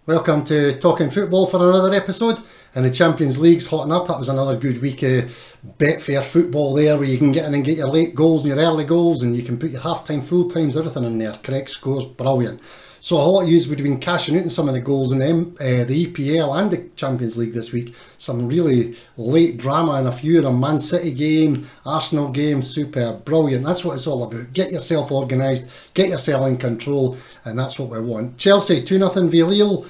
Welcome to Talking Football for another episode. And the Champions League's hotting up. That was another good week of Betfair football there, where you can get in and get your late goals and your early goals, and you can put your half-time, full-times, everything in there. Correct scores, brilliant. So a lot of yous would have been cashing out in some of the goals in the EPL and the Champions League this week. Some really late drama in a few of them. Man City game, Arsenal game, superb, brilliant. That's what it's all about. Get yourself organised, get yourself in control, and that's what we want. Chelsea 2-0 Villarreal.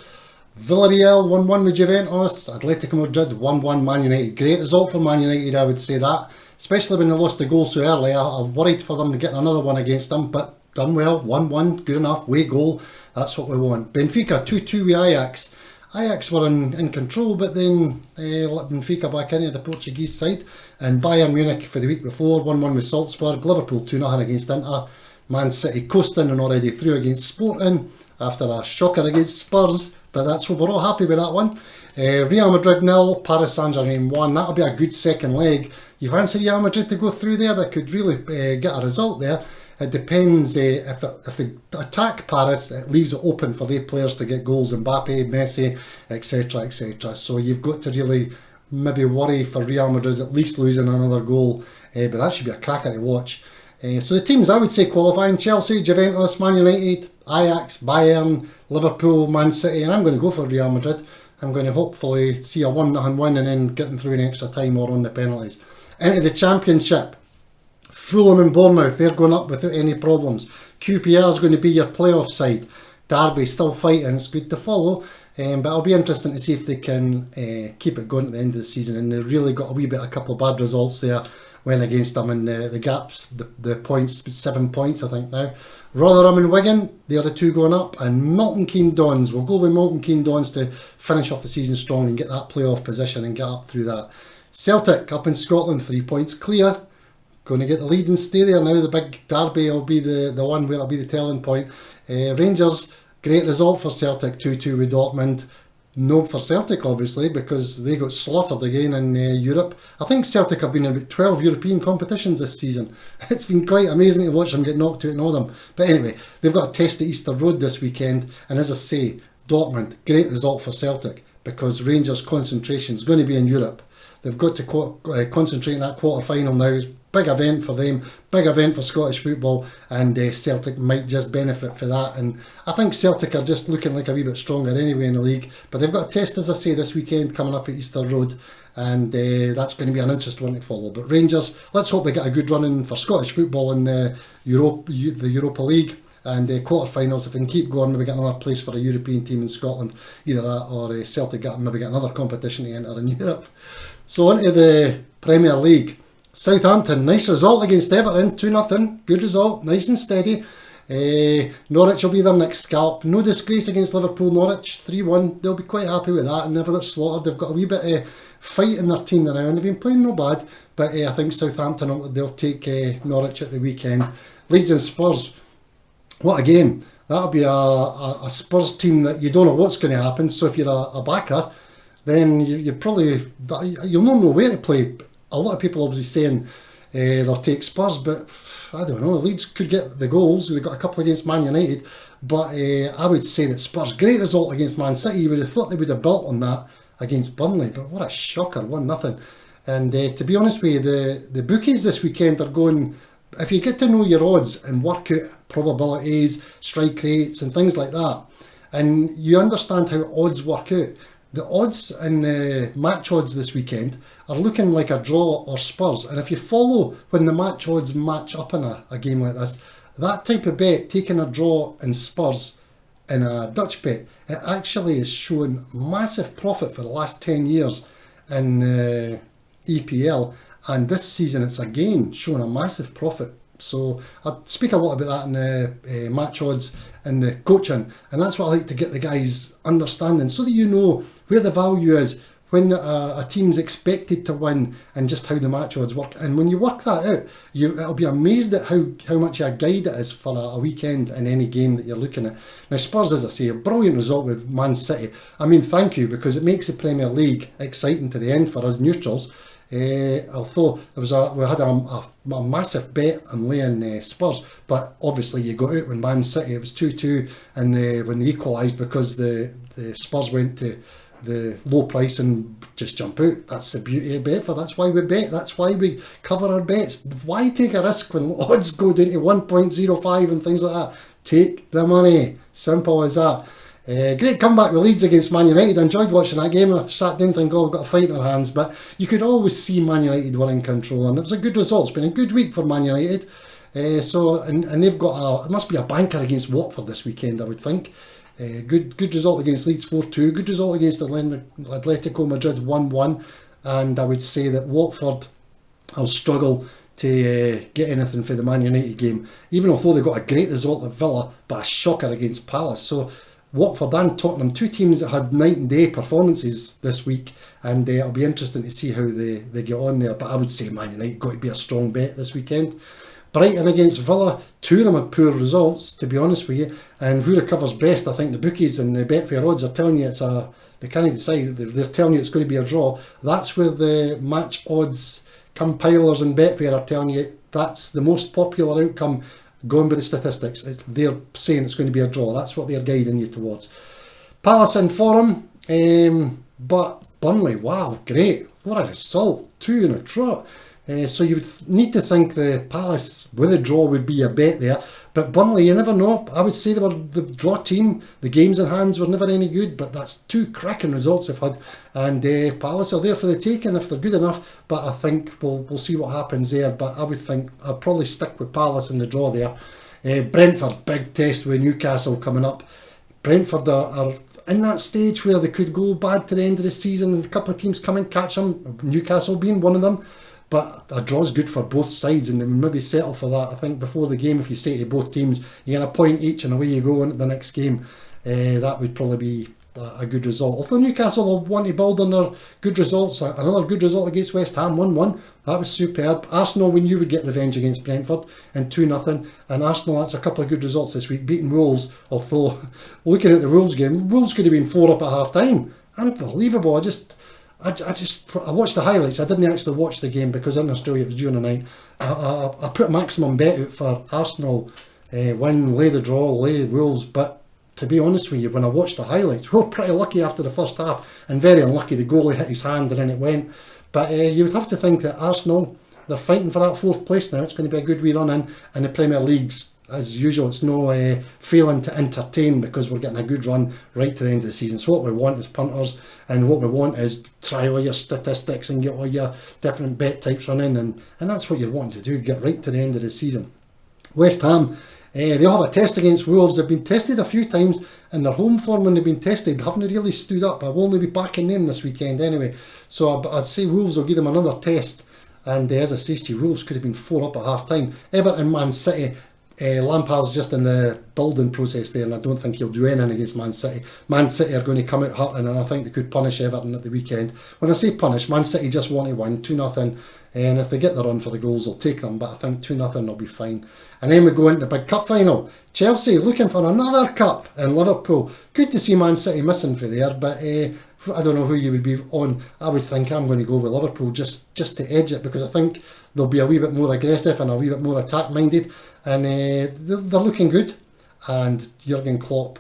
Villarreal 1-1 with Juventus. Atletico Madrid 1-1 Man United. Great result for Man United, I would say that. Especially when they lost the goal so early. I worried for them to get another one against them, but done well. 1-1, good enough, way goal. That's what we want. Benfica 2-2 with Ajax. Ajax were in control, but then let Benfica back into the Portuguese side. And Bayern Munich for the week before, 1-1 with Salzburg. Liverpool 2-0 against Inter. Man City coasting and already through against Sporting after a shocker against Spurs. But that's what we're all happy with that one. Real Madrid 0, Paris Saint-Germain 1. That'll be a good second leg. You fancy Real Madrid to go through there? That could really get a result there. It depends if they attack Paris, it leaves it open for their players to get goals. Mbappe, Messi, etc, etc. So you've got to really maybe worry for Real Madrid at least losing another goal. But that should be a cracker to watch. So the teams I would say qualifying: Chelsea, Juventus, Man United, Ajax, Bayern, Liverpool, Man City, and I'm going to go for Real Madrid. I'm going to hopefully see a 1-0 win and then getting through in extra time or on the penalties. Into the Championship, Fulham and Bournemouth, they're going up without any problems. QPR is going to be your playoff side. Derby still fighting, it's good to follow. But it'll be interesting to see if they can keep it going at the end of the season. And they've really got a couple of bad results there. Went against them in the gaps, the points, 7 points I think now. Rotherham and Wigan, they're the two going up. And Milton Keynes Dons, we'll go with Milton Keynes Dons to finish off the season strong and get that playoff position and get up through that. Celtic up in Scotland, 3 points clear. Going to get the lead and stay there now. The big derby will be the one where it'll be the telling point. Rangers, great result for Celtic, 2-2 with Dortmund. No for Celtic, obviously, because they got slaughtered again in Europe. I think Celtic have been in about 12 European competitions this season. It's been quite amazing to watch them get knocked out in all of them. But anyway, they've got a test at Easter Road this weekend. And as I say, Dortmund, great result for Celtic, because Rangers' concentration is going to be in Europe. They've got to concentrate in that quarter-final now. It's a big event for them, big event for Scottish football, and Celtic might just benefit for that. And I think Celtic are just looking like a wee bit stronger anyway in the league. But they've got a test, as I say, this weekend coming up at Easter Road, and that's going to be an interesting one to follow. But Rangers, let's hope they get a good run in for Scottish football in the Europa League. And quarter-finals, if they can keep going, maybe get another place for a European team in Scotland. Either that or Celtic maybe get another competition to enter in Europe. So into the Premier League. Southampton, nice result against Everton, 2-0. Good result, nice and steady. Norwich will be their next scalp. No disgrace against Liverpool. Norwich, 3-1. They'll be quite happy with that and never got slaughtered. They've got a wee bit of fight in their team now, and they've been playing no bad. But I think Southampton, they'll take Norwich at the weekend. Leeds and Spurs. What a game. That'll be a Spurs team that you don't know what's going to happen. So if you're a backer, then you'll not know where to play. A lot of people obviously saying they'll take Spurs, but I don't know. Leeds could get the goals. They got a couple against Man United, but I would say that Spurs, great result against Man City. You would have thought they would have built on that against Burnley, but what a shocker, 1-0. And to be honest with you, the bookies this weekend are going, if you get to know your odds and work out probabilities, strike rates and things like that, and you understand how odds work out, the odds and match odds this weekend are looking like a draw or Spurs. And if you follow when the match odds match up in a game like this, that type of bet, taking a draw in Spurs in a Dutch bet, it actually is showing massive profit for the last 10 years in EPL. And this season it's again showing a massive profit. So I speak a lot about that in the match odds and the coaching, and that's what I like to get the guys understanding, so that you know where the value is, when a team's expected to win, and just how the match odds work. And when you work that out, it'll be amazed at how much a guide it is for a weekend in any game that you're looking at. Now Spurs, as I say, a brilliant result with Man City. I mean, thank you, because it makes the Premier League exciting to the end for us neutrals. Although we had a massive bet on laying Spurs, but obviously you got out when Man City, it was 2-2, and when they equalised because the Spurs went to the low price and just jump out. That's the beauty of Betfair. That's why we bet. That's why we cover our bets. Why take a risk when odds go down to 1.05 and things like that? Take the money. Simple as that. Great comeback with Leeds against Man United. I enjoyed watching that game, and I sat down thinking, oh, we've got a fight in our hands, but you could always see Man United were in control, and it was a good result. It's been a good week for Man United. And they've got it must be a banker against Watford this weekend, I would think. Good result against Leeds 4-2, good result against Atletico Madrid 1-1, and I would say that Watford will struggle to get anything for the Man United game, even although they got a great result at Villa, but a shocker against Palace. So Watford and Tottenham, two teams that had night and day performances this week, and it'll be interesting to see how they get on there. But I would say Man United got to be a strong bet this weekend. Brighton against Villa, two of them had poor results, to be honest with you, and who recovers best? I think the bookies and the Betfair odds are telling you they can't decide, they're telling you it's going to be a draw. That's where the match odds compilers and Betfair are telling you that's the most popular outcome going by the statistics. They're saying it's going to be a draw. That's what they're guiding you towards. Palace and Fulham, but Burnley, wow, great. What a result. 2 in a trot. So you would need to think the Palace with a draw would be a bet there. But Burnley, you never know. I would say they were the draw team. The games in hands were never any good, but that's 2 cracking results they've had. And Palace are there for the taking if they're good enough. But I think we'll see what happens there. But I would think I'll probably stick with Palace in the draw there. Brentford, big test with Newcastle coming up. Brentford are in that stage where they could go bad to the end of the season and a couple of teams come and catch them, Newcastle being one of them. But a draw's good for both sides, and they maybe settle for that. I think before the game, if you say to both teams, you get a point each and away you go into the next game, that would probably be a good result. Although Newcastle will want to build on their good results. Another good result against West Ham, 1-1. That was superb. Arsenal, we knew would get revenge against Brentford, and 2-0. And Arsenal, that's a couple of good results this week, beating Wolves. Although, looking at the Wolves game, Wolves could have been 4 up at half time. Unbelievable. I watched the highlights. I didn't actually watch the game because in Australia it was during the night. I put a maximum bet out for Arsenal win, lay the draw, lay Wolves. But to be honest with you, when I watched the highlights, we were pretty lucky after the first half and very unlucky. The goalie hit his hand and then it went. But you would have to think that Arsenal, they're fighting for that 4th place now. It's going to be a good wee run in, and the Premier League's, as usual, it's no failing to entertain because we're getting a good run right to the end of the season. So what we want is punters, and what we want is try all your statistics and get all your different bet types running, and that's what you're wanting to do, get right to the end of the season. West Ham, they all have a test against Wolves. They've been tested a few times, and their home form when they've been tested haven't really stood up. I will only be backing them this weekend anyway. So I'd say Wolves will give them another test, and as I say to you, Wolves could have been 4 up at half time. Everton, Man City, Lampard's just in the building process there, and I don't think he'll do anything against Man City. Man City are going to come out hurting, and I think they could punish Everton at the weekend. When I say punish, Man City just want to win 2-0, and if they get the run for the goals, they'll take them, but I think 2-0 will be fine. And then we go into the big cup final. Chelsea looking for another cup in Liverpool. Good to see Man City missing for there, but I don't know who you would be on. I would think I'm going to go with Liverpool just to edge it, because I think they'll be a wee bit more aggressive and a wee bit more attack minded, and they're looking good. And Jurgen Klopp,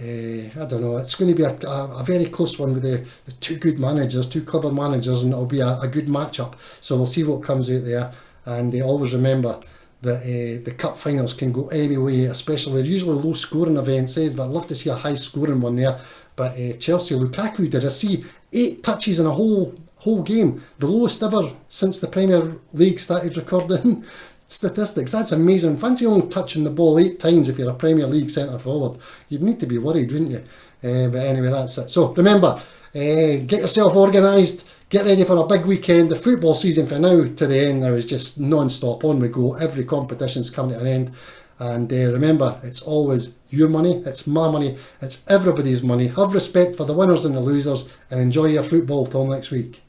I don't know, it's going to be a very close one with the 2 good managers, 2 clever managers, and it'll be a good matchup. So we'll see what comes out there. And always remember that the cup finals can go any way, especially they're usually low scoring events, but I'd love to see a high scoring one there. But Chelsea, Lukaku, did I see 8 touches in a whole game, the lowest ever since the Premier League started recording statistics. That's amazing. Fancy only touching the ball 8 times if you're a Premier League centre forward. You'd need to be worried, wouldn't you? But anyway, that's it. So remember, get yourself organised, get ready for a big weekend. The football season from now to the end now is just non-stop. On we go. Every competition's coming to an end. And remember, it's always your money, it's my money, it's everybody's money. Have respect for the winners and the losers, and enjoy your football till next week.